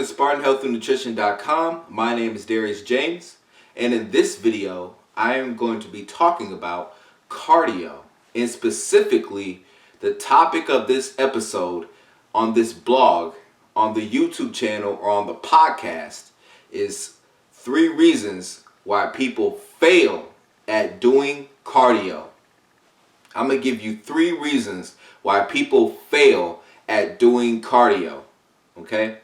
to Spartan Health and Nutrition.com. My name is Darius James, and in this video, I am going to be talking about cardio, and specifically the topic of this episode on this blog, on the YouTube channel, or on the podcast is 3 reasons why people fail at doing cardio. I'm going to give you 3 reasons why people fail at doing cardio. Okay?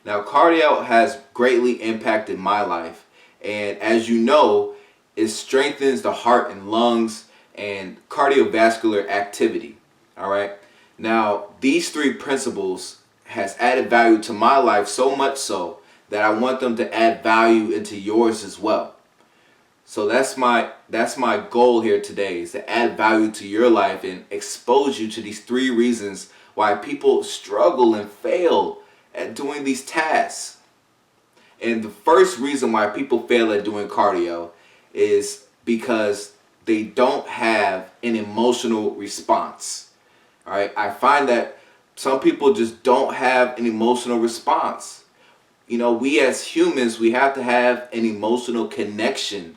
Now, cardio has greatly impacted my life, and as you know, it strengthens the heart and lungs and cardiovascular activity. All right? Now, these 3 principles has added value to my life, so much so that I want them to add value into yours as well. So that's my goal here today, is to add value to your life and expose you to these 3 reasons why people struggle and fail at doing these tasks. And the first reason why people fail at doing cardio is because they don't have an emotional response. All right, I find that some people just don't have an emotional response. You know, we as humans, we have to have an emotional connection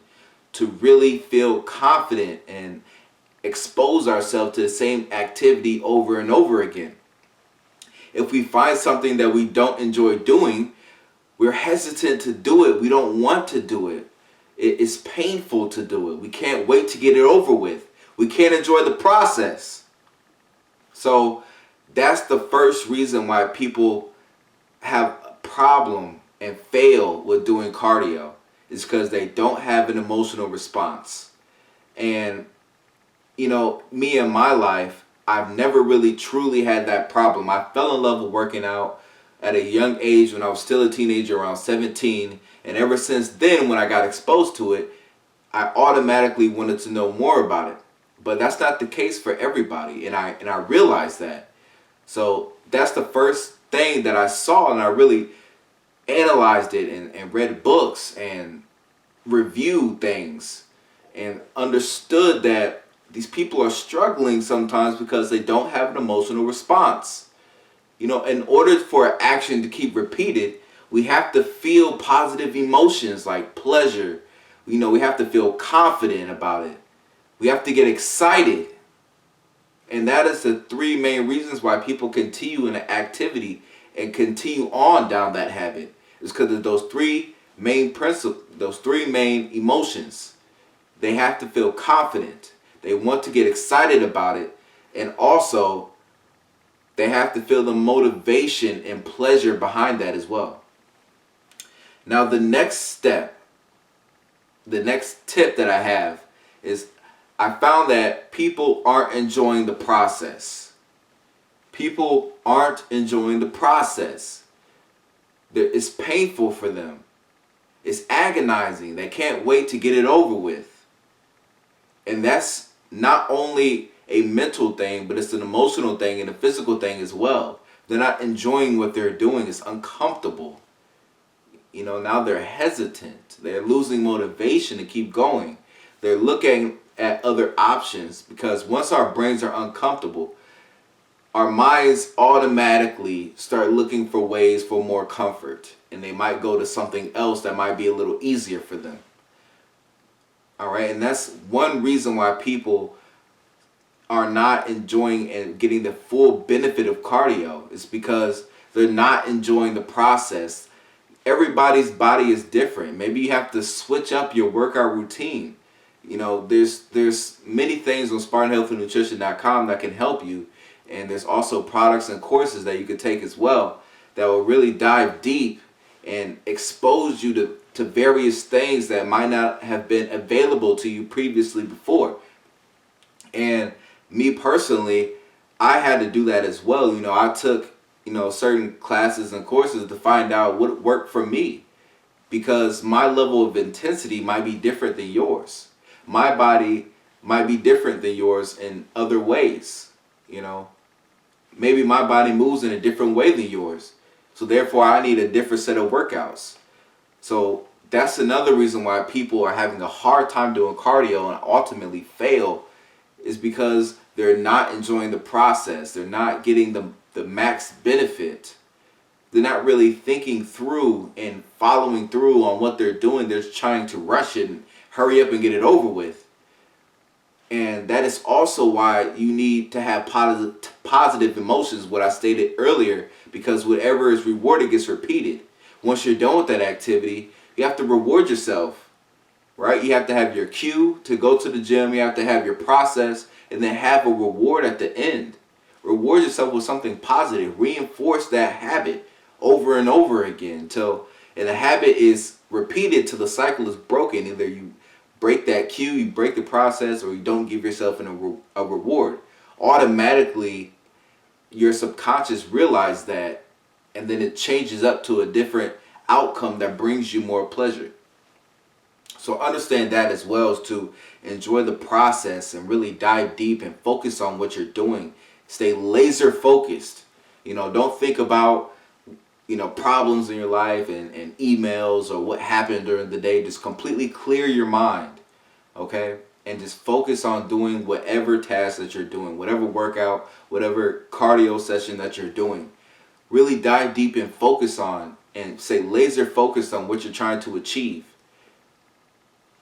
to really feel confident and expose ourselves to the same activity over and over again. If we find something that we don't enjoy doing, we're hesitant to do it. We don't want to do it. It's painful to do it. We can't wait to get it over with. We can't enjoy the process. So that's the first reason why people have a problem and fail with doing cardio, is because they don't have an emotional response. And, you know, me in my life, I've never really truly had that problem. I fell in love with working out at a young age when I was still a teenager, around 17. And ever since then, when I got exposed to it, I automatically wanted to know more about it. But that's not the case for everybody. And I realized that. So that's the first thing that I saw, and I really analyzed it and read books and reviewed things and understood that these people are struggling sometimes because they don't have an emotional response. You know, in order for action to keep repeated, we have to feel positive emotions like pleasure. You know, we have to feel confident about it. We have to get excited. And that is the 3 main reasons why people continue in an activity and continue on down that habit. It's because of those 3 main principles, those 3 main emotions. They have to feel confident. They want to get excited about it. And also, they have to feel the motivation and pleasure behind that as well. Now, the next step, the next tip that I have is I found that people aren't enjoying the process. People aren't enjoying the process. It's painful for them. It's agonizing. They can't wait to get it over with. And that's not only a mental thing, but it's an emotional thing and a physical thing as well. They're not enjoying what they're doing. It's uncomfortable. You know, now they're hesitant. They're losing motivation to keep going. They're looking at other options, because once our brains are uncomfortable, our minds automatically start looking for ways for more comfort. And they might go to something else that might be a little easier for them. All right, and that's one reason why people are not enjoying and getting the full benefit of cardio, is because they're not enjoying the process. Everybody's body is different. Maybe you have to switch up your workout routine. You know, there's many things on SpartanHealthAndNutrition.com that can help you, and there's also products and courses that you can take as well that will really dive deep and expose you to various things that might not have been available to you previously before. And me personally, I had to do that as well. You know, I took, you know, certain classes and courses to find out what worked for me, because my level of intensity might be different than yours. My body might be different than yours in other ways. You know, maybe my body moves in a different way than yours. So therefore, I need a different set of workouts. So that's another reason why people are having a hard time doing cardio and ultimately fail, is because they're not enjoying the process. They're not getting the max benefit. they're not really thinking through and following through on what they're doing. They're trying to rush it and hurry up and get it over with. And that is also why you need to have positive emotions, what I stated earlier, because whatever is rewarded gets repeated. Once you're done with that activity, you have to reward yourself, right? You have to have your cue to go to the gym. You have to have your process, and then have a reward at the end. Reward yourself with something positive. Reinforce that habit over and over again and the habit is repeated till the cycle is broken. Either you break that cue, you break the process, or you don't give yourself a reward. Automatically, your subconscious realizes that, and then it changes up to a different outcome that brings you more pleasure. So understand that as well, as to enjoy the process and really dive deep and focus on what you're doing. Stay laser focused. Don't think about problems in your life and emails or what happened during the day. Just completely clear your mind, okay? And just focus on doing whatever task that you're doing, whatever workout, whatever cardio session that you're doing. Really dive deep and focus on, and stay laser focused on what you're trying to achieve.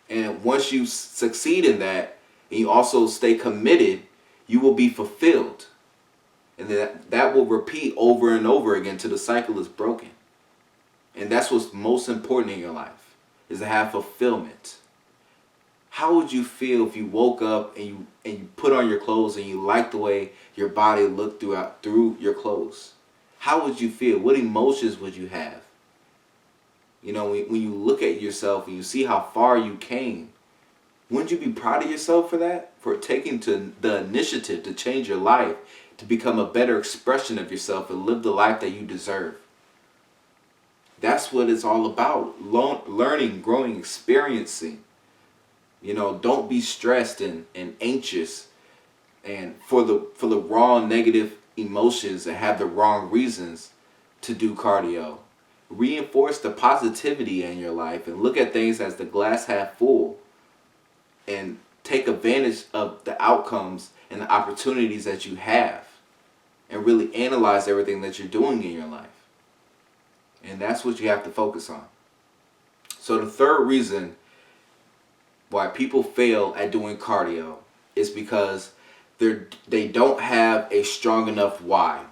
And once you succeed in that, and you also stay committed, you will be fulfilled. And that will repeat over and over again till the cycle is broken. And that's what's most important in your life, is to have fulfillment. How would you feel if you woke up and you put on your clothes and you liked the way your body looked through your clothes? How would you feel? What emotions would you have? When you look at yourself and you see how far you came, wouldn't you be proud of yourself for that? For taking the initiative to change your life, to become a better expression of yourself and live the life that you deserve. That's what it's all about. Learning, growing, experiencing. Don't be stressed and anxious and for the wrong negative emotions and have the wrong reasons to do cardio. Reinforce the positivity in your life and look at things as the glass half full, and take advantage of the outcomes and the opportunities that you have, and really analyze everything that you're doing in your life. And that's what you have to focus on. So the third reason why people fail at doing cardio is because they don't have a strong enough why.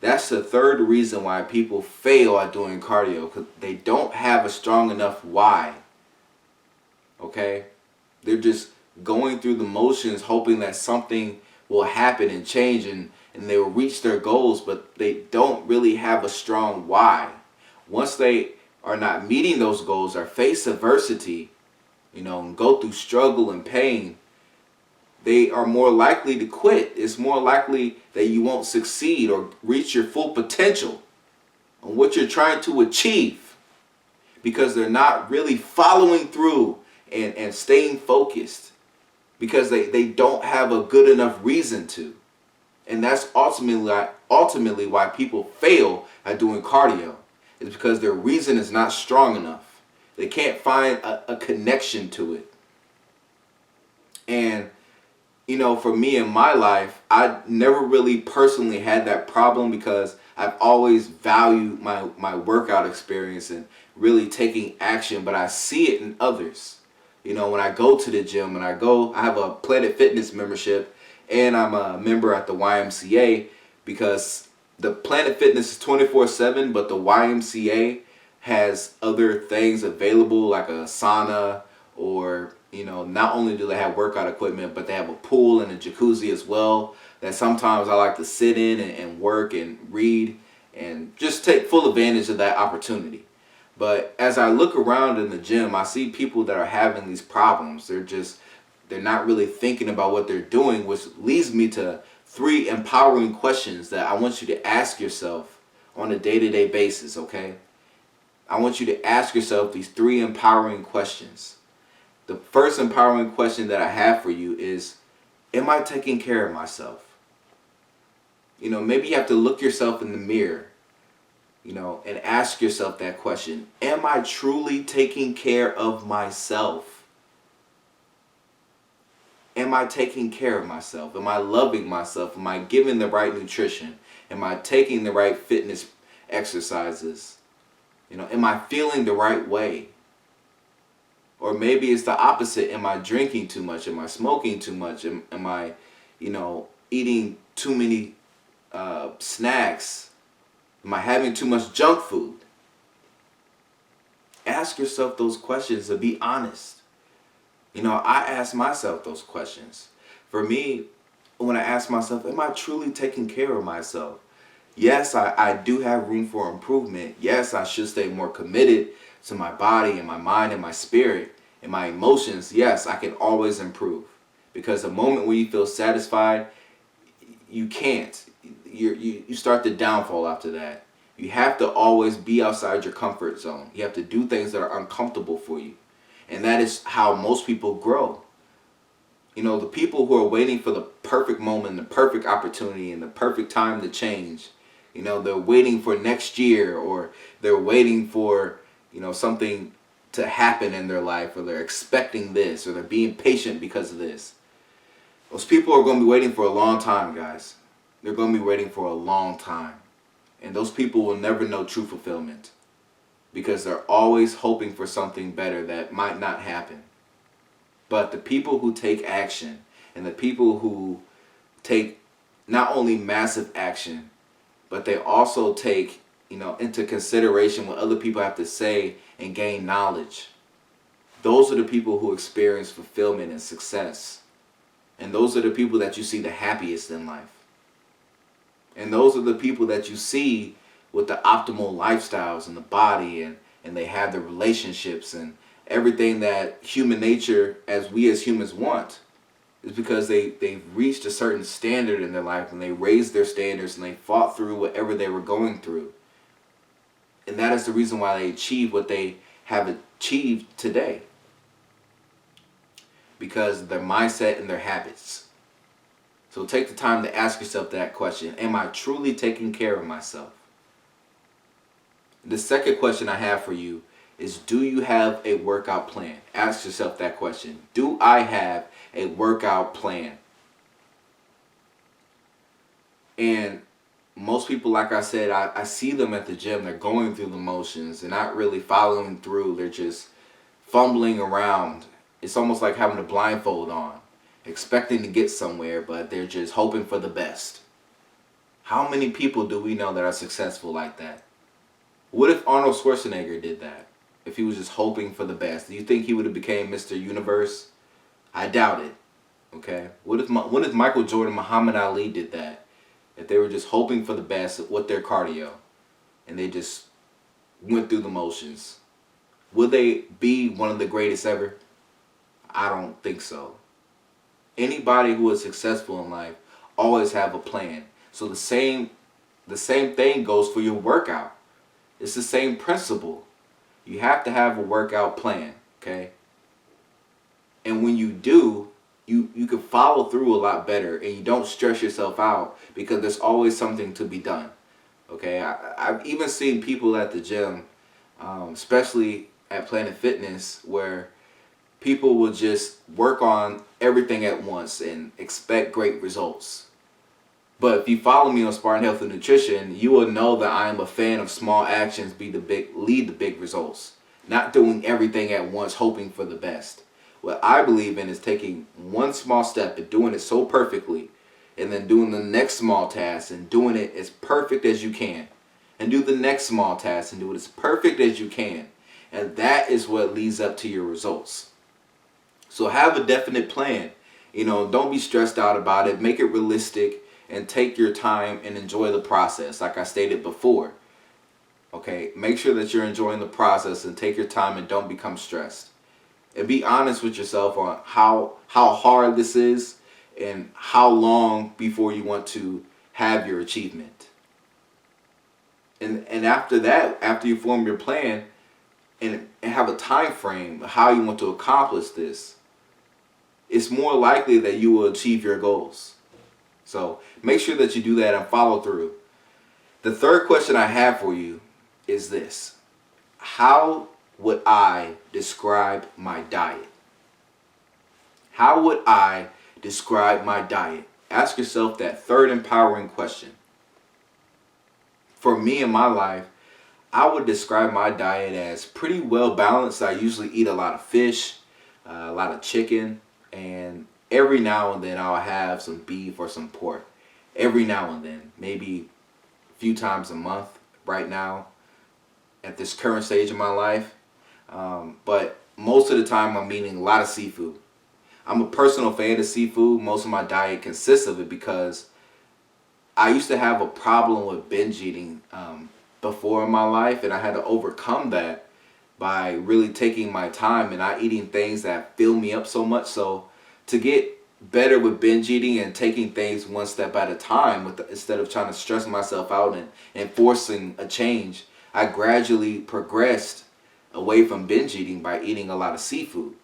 That's the third reason why people fail at doing cardio, because they don't have a strong enough why. Okay? They're just going through the motions hoping that something will happen and change and they will reach their goals, but they don't really have a strong why. Once they are not meeting those goals or face adversity, and go through struggle and pain, they are more likely to quit. It's more likely that you won't succeed or reach your full potential on what you're trying to achieve, because they're not really following through and staying focused, because they don't have a good enough reason to. And that's ultimately why people fail at doing cardio. It's because their reason is not strong enough. They can't find a connection to it. And for me in my life, I never really personally had that problem, because I've always valued my workout experience and really taking action, but I see it in others. When I go to the gym, I have a Planet Fitness membership, and I'm a member at the YMCA, because the Planet Fitness is 24/7, but the YMCA has other things available, like a sauna, or not only do they have workout equipment, but they have a pool and a jacuzzi as well, that sometimes I like to sit in and work and read and just take full advantage of that opportunity. But as I look around in the gym, I see people that are having these problems. They're not really thinking about what they're doing, which leads me to 3 empowering questions that I want you to ask yourself on a day-to-day basis, okay? I want you to ask yourself these 3 empowering questions. The first empowering question that I have for you is, am I taking care of myself? Maybe you have to look yourself in the mirror, and ask yourself that question. Am I truly taking care of myself? Am I taking care of myself? Am I loving myself? Am I giving the right nutrition? Am I taking the right fitness exercises? Am I feeling the right way? Or maybe it's the opposite. Am I drinking too much? Am I smoking too much? Am I, eating too many snacks? Am I having too much junk food? Ask yourself those questions and be honest. I ask myself those questions. For me, when I ask myself, am I truly taking care of myself? Yes, I do have room for improvement. Yes, I should stay more committed to my body and my mind and my spirit and my emotions. Yes, I can always improve. Because the moment when you feel satisfied, you can't. You start the downfall after that. You have to always be outside your comfort zone. You have to do things that are uncomfortable for you. And that is how most people grow. The people who are waiting for the perfect moment, the perfect opportunity, and the perfect time to change, they're waiting for next year, or they're waiting for, something to happen in their life, or they're expecting this, or they're being patient because of this. Those people are going to be waiting for a long time, guys. They're going to be waiting for a long time. And those people will never know true fulfillment because they're always hoping for something better that might not happen. But the people who take action, and the people who take not only massive action, but they also take, into consideration what other people have to say and gain knowledge. Those are the people who experience fulfillment and success. And those are the people that you see the happiest in life. And those are the people that you see with the optimal lifestyles and the body, and they have the relationships and everything that human nature, as we as humans want. Is because they've reached a certain standard in their life, and they raised their standards, and they fought through whatever they were going through. And that is the reason why they achieve what they have achieved today. Because of their mindset and their habits. So take the time to ask yourself that question. Am I truly taking care of myself? The second question I have for you is, do you have a workout plan? Ask yourself that question. Do I have a workout plan? And most people, like I said, I see them at the gym. They're going through the motions. They're not really following through. They're just fumbling around. It's almost like having a blindfold on, expecting to get somewhere, but they're just hoping for the best. How many people do we know that are successful like that? What if Arnold Schwarzenegger did that? If he was just hoping for the best, do you think he would have became Mr. Universe? I doubt it. Okay? What if Michael Jordan, Muhammad Ali did that? If they were just hoping for the best with their cardio, and they just went through the motions, would they be one of the greatest ever? I don't think so. Anybody who is successful in life always have a plan. So the same thing goes for your workout. It's the same principle. You have to have a workout plan, okay? And when you do, you can follow through a lot better, and you don't stress yourself out because there's always something to be done, okay? I've even seen people at the gym, especially at Planet Fitness, where people will just work on everything at once and expect great results. But if you follow me on Spartan Health and Nutrition, you will know that I am a fan of small actions lead the big results. Not doing everything at once, hoping for the best. What I believe in is taking one small step and doing it so perfectly, and then doing the next small task and doing it as perfect as you can. And do the next small task and do it as perfect as you can. And that is what leads up to your results. So have a definite plan. Don't be stressed out about it. Make it realistic. And take your time and enjoy the process, like I stated before. Okay, make sure that you're enjoying the process and take your time and don't become stressed. And be honest with yourself on how hard this is and how long before you want to have your achievement. And after that, after you form your plan and have a time frame of how you want to accomplish this, it's more likely that you will achieve your goals. So make sure that you do that and follow through. The third question I have for you is this. How would I describe my diet? How would I describe my diet? Ask yourself that third empowering question. for me in my life, I would describe my diet as pretty well balanced. I usually eat a lot of fish, a lot of chicken, and every now and then I'll have some beef or some pork. Every now and then, maybe a few times a month right now at this current stage of my life. But most of the time I'm eating a lot of seafood. I'm a personal fan of seafood. Most of my diet consists of it because I used to have a problem with binge eating before in my life, and I had to overcome that by really taking my time and not eating things that fill me up so much. So to get better with binge eating and taking things one step at a time instead of trying to stress myself out and forcing a change, I gradually progressed away from binge eating by eating a lot of seafood.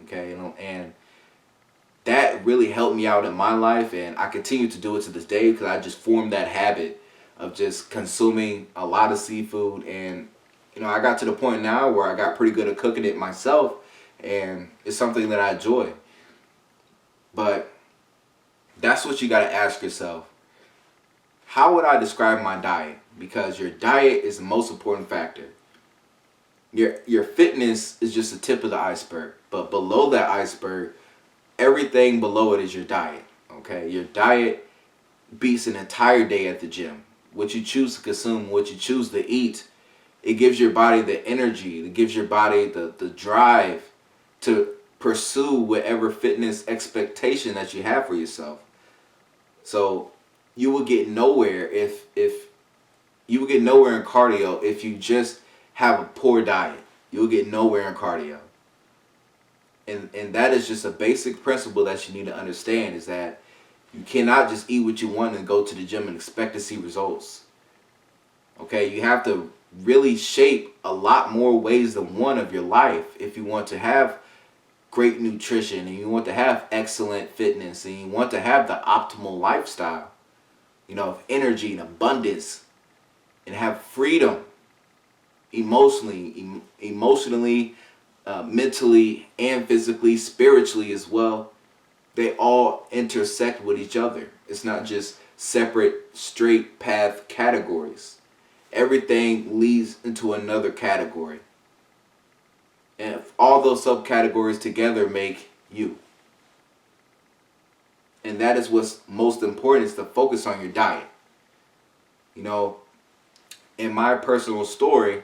Okay, and that really helped me out in my life, and I continue to do it to this day because I just formed that habit of just consuming a lot of seafood. And I got to the point now where I got pretty good at cooking it myself, and it's something that I enjoy. But that's what you got to ask yourself. How would I describe my diet? Because your diet is the most important factor. Your fitness is just the tip of the iceberg, but below that iceberg, everything below it is your diet. Okay, your diet beats an entire day at the gym. What you choose to consume, what you choose to eat, it gives your body the energy, it gives your body the drive to pursue whatever fitness expectation that you have for yourself. So you will get nowhere if you will get nowhere in cardio if you just have a poor diet. You'll get nowhere in cardio. And that is just a basic principle that you need to understand, is that you cannot just eat what you want and go to the gym and expect to see results. Okay, you have to really shape a lot more ways than one of your life if you want to have great nutrition and you want to have excellent fitness and you want to have the optimal lifestyle, of energy and abundance, and have freedom emotionally, mentally, and physically, spiritually as well. They all intersect with each other. It's not just separate, straight path categories. Everything leads into another category. And if all those subcategories together make you. And that is what's most important, is to focus on your diet. In my personal story,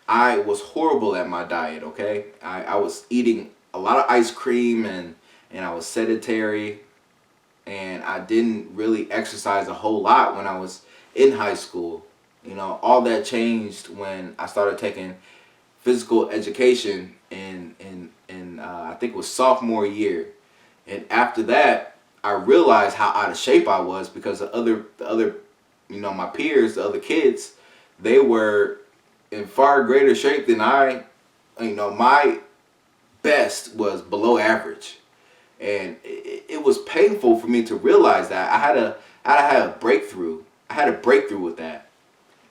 I was horrible at my diet, okay? I was eating a lot of ice cream and I was sedentary, and I didn't really exercise a whole lot when I was in high school. All that changed when I started taking physical education in I think it was sophomore year. And after that, I realized how out of shape I was because the other my peers, the other kids, they were in far greater shape than I. My best was below average, and it was painful for me to realize that. I had a breakthrough. I had a breakthrough with that,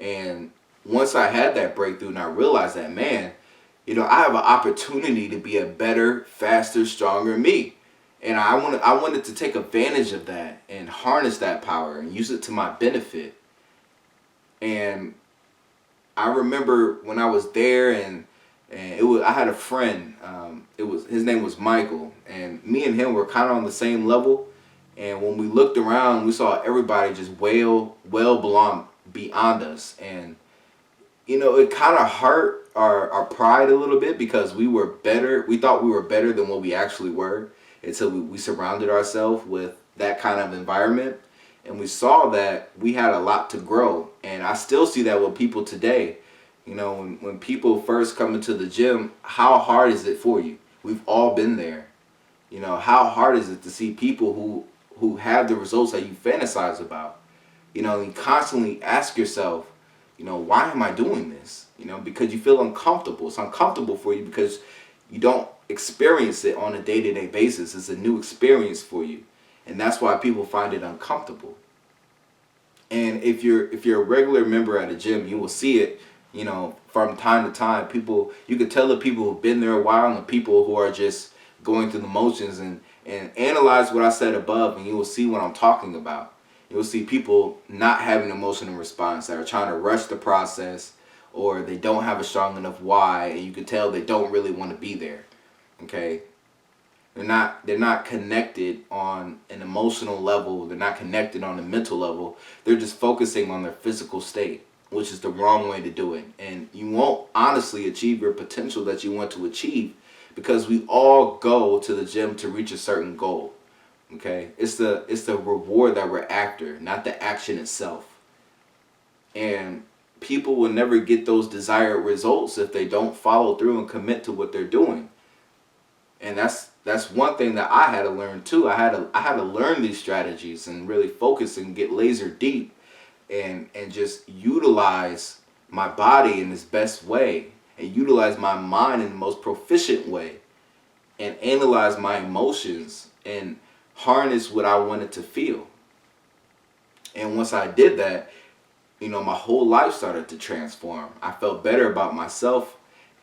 and once I had that breakthrough and I realized that, man, I have an opportunity to be a better, faster, stronger me, and I wanted to take advantage of that and harness that power and use it to my benefit. And I remember when I was there, and I had a friend. His name was Michael, and me and him were kind of on the same level. And when we looked around, we saw everybody just well beyond us, and it kind of hurt our pride a little bit because we were better. We thought we were better than what we actually were until we surrounded ourselves with that kind of environment. And we saw that we had a lot to grow. And I still see that with people today. When people first come into the gym, how hard is it for you? We've all been there. How hard is it to see people who have the results that you fantasize about? You constantly ask yourself, why am I doing this? Because you feel uncomfortable. It's uncomfortable for you because you don't experience it on a day-to-day basis. It's a new experience for you. And that's why people find it uncomfortable. And if you're a regular member at a gym, you will see it, from time to time. You can tell the people who've been there a while and the people who are just going through the motions, and analyze what I said above, and you will see what I'm talking about. You'll see people not having an emotional response, that are trying to rush the process, or they don't have a strong enough why, and you can tell they don't really want to be there. Okay? They're not connected on an emotional level. They're not connected on a mental level. They're just focusing on their physical state, which is the wrong way to do it. And you won't honestly achieve your potential that you want to achieve, because we all go to the gym to reach a certain goal. Okay? It's the reward that we're after, not the action itself. And people will never get those desired results if they don't follow through and commit to what they're doing. And that's one thing that I had to learn too. I had to learn these strategies and really focus and get laser deep and just utilize my body in its best way, and utilize my mind in the most proficient way, and analyze my emotions and harness what I wanted to feel. And once I did that, my whole life started to transform. I felt better about myself,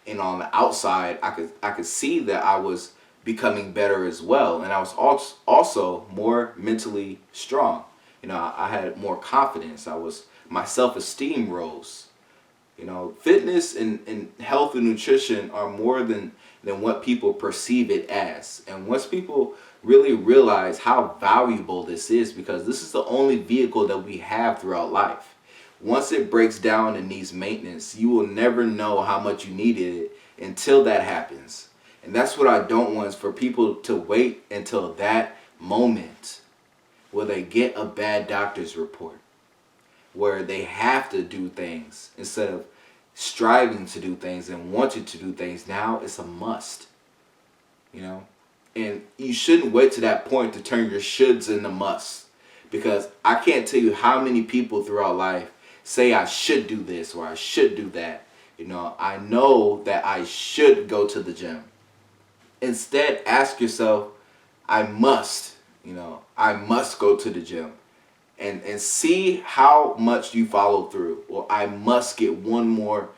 and on the outside, I could see that I was becoming better as well, and I was also more mentally strong. I had more confidence. My self-esteem rose. Fitness and health and nutrition are more than what people perceive it as. And once people really realize how valuable this is, because this is the only vehicle that we have throughout life. Once it breaks down and needs maintenance, you will never know how much you needed it until that happens. And that's what I don't want, is for people to wait until that moment where they get a bad doctor's report, where they have to do things instead of striving to do things and wanting to do things. Now it's a must. And you shouldn't wait to that point to turn your shoulds into musts, because I can't tell you how many people throughout life say I should do this or I should do that. I know that I should go to the gym. Instead, ask yourself, I must go to the gym, and see how much you follow through. Or I must get one more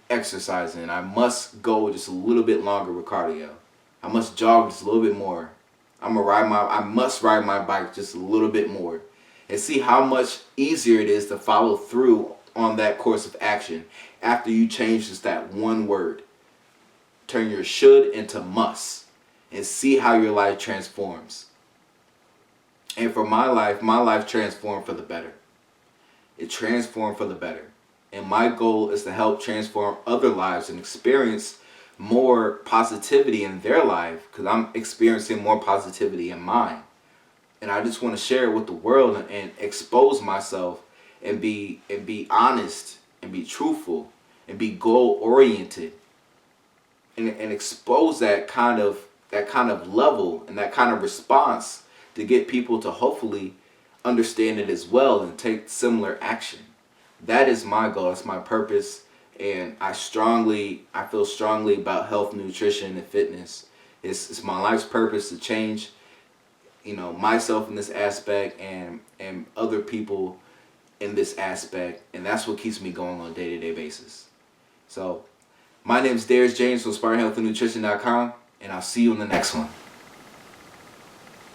exercise in. I must go just a little bit longer with cardio. I must jog just a little bit more. I must ride my bike just a little bit more. And see how much easier it is to follow through on that course of action after you change just that one word. Turn your should into must, and see how your life transforms. And for my life transformed for the better. It transformed for the better. And my goal is to help transform other lives and experience more positivity in their life, because I'm experiencing more positivity in mine. And I just want to share it with the world and expose myself and be honest and be truthful and be goal oriented, and expose that kind of level and that kind of response to get people to hopefully understand it as well and take similar action. That is my goal. It's my purpose, and I feel strongly about health, nutrition, and fitness. It's my life's purpose to change myself in this aspect, and other people in this aspect, and that's what keeps me going on a day-to-day basis. So my name is Darius James from Spartan Health and Nutrition.com, and I'll see you in the next one.